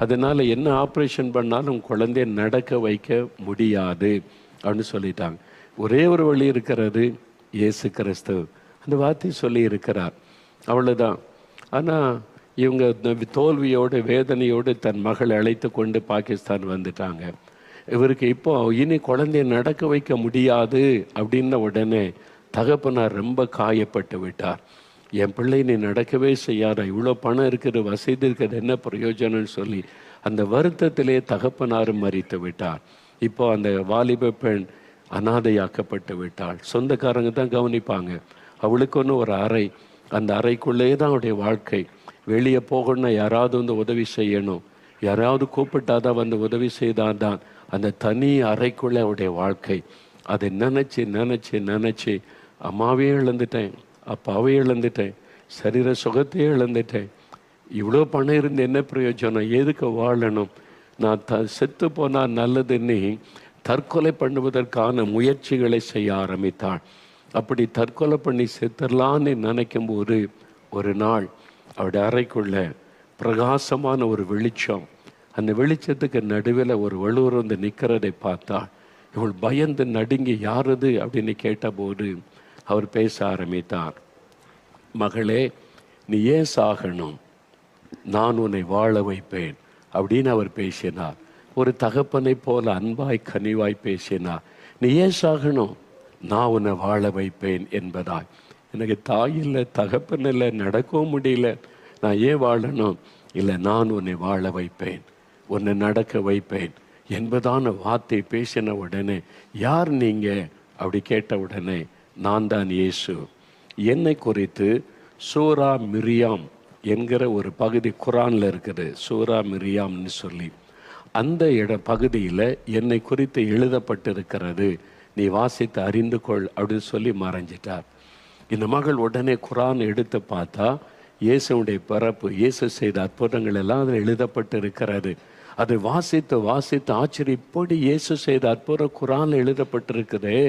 அதனால் என்ன ஆப்ரேஷன் பண்ணாலும் குழந்தைய நடக்க வைக்க முடியாது அப்படின்னு சொல்லிட்டாங்க. ஒரே ஒரு வழி இருக்கிறது, இயேசு கிறிஸ்து அந்த வார்த்தை சொல்லி இருக்கிறார், அவ்வளோதான். ஆனால் இவங்க தோல்வியோடு வேதனையோடு தன் மகளை அழைத்து கொண்டு பாகிஸ்தான் வந்துட்டாங்க. இவருக்கு இப்போ இனி குழந்தைய நடக்க வைக்க முடியாது அப்படின்ன உடனே தகப்பனார் ரொம்ப காயப்பட்டு விட்டார். என் பிள்ளை நீ நடக்கவே செய்யாத, இவ்வளோ பணம் இருக்குது, வசதி இருக்கிறது, என்ன பிரயோஜனம்னு சொல்லி அந்த வருத்தத்திலே தகப்பனார் மறித்து விட்டார். இப்போ அந்த வாலிப பெண் அனாதையாக்கப்பட்டு விட்டாள். சொந்தக்காரங்க தான் கவனிப்பாங்க. அவளுக்கு ஒன்று ஒரு அறை, அந்த அறைக்குள்ளே தான் அவருடைய வாழ்க்கை. வெளியே போகணும்னா யாராவது வந்து உதவி செய்யணும், யாராவது கூப்பிட்டாதான் வந்து உதவி செய்தால்தான் அந்த தனி அறைக்குள்ளே அவருடைய வாழ்க்கை. அதை நினச்சி நினச்சி நினச்சி அம்மாவே இழந்துட்டேன், அப்பாவே இழந்துட்டேன், சரீர சுகத்தையே இழந்துட்டேன், இவ்வளோ பணம் இருந்து என்ன பிரயோஜனம், எதுக்கு வாழணும், நான் செத்து போனால் நல்லதுன்னு தற்கொலை பண்ணுவதற்கான முயற்சிகளை செய்ய ஆரம்பித்தாள். அப்படி தற்கொலை பண்ணி செத்துடலான்னு நினைக்கும் போது ஒரு நாள் அவருடைய அறைக்குள்ள பிரகாசமான ஒரு வெளிச்சம், அந்த வெளிச்சத்துக்கு நடுவில் ஒரு வலுவர் வந்து நிற்கிறதை பார்த்தாள். இவள் பயந்து நடுங்கி யாரது அப்படின்னு கேட்டபோது அவர் பேச ஆரம்பித்தார். மகளே, நீ ஏன் சாகணும், நான் உன்னை வாழ வைப்பேன் அப்படின்னு அவர் பேசினார். ஒரு தகப்பனை போல அன்பாய் கனிவாய் பேசினார். நீ ஏன் சாகணும், நான் உன்னை வாழ வைப்பேன் என்பதாய். எனக்கு தாய் இல்லை, தகப்பன் இல்லை, நடக்கவும் முடியல, நான் ஏன் வாழணும், இல்லை நான் உன்னை வாழ வைப்பேன், உன்னை நடக்க வைப்பேன் என்பதான வார்த்தை பேசின உடனே, யார் நீங்கள் அப்படி கேட்ட உடனே, நான் தான் இயேசு. என்னை குறித்து சூரா மிரியாம் என்கிற ஒரு பகுதி குரானில் இருக்குது, சூரா மிரியாம்னு சொல்லி, அந்த பகுதியில் என்னை குறித்து எழுதப்பட்டிருக்கிறது, நீ வாசித்து அறிந்து கொள் அப்படின்னு சொல்லி மறைஞ்சிட்டார். இந்த மகள் உடனே குரான் எடுத்து பார்த்தா இயேசுடைய பிறப்பு, இயேசு செய்த அற்புதங்கள் எல்லாம் அதில் எழுதப்பட்டு இருக்கிறது. அதை வாசித்து வாசித்து ஆச்சரிய, இப்படி இயேசு செய்த அற்புதம் குரானில் எழுதப்பட்டிருக்குதே,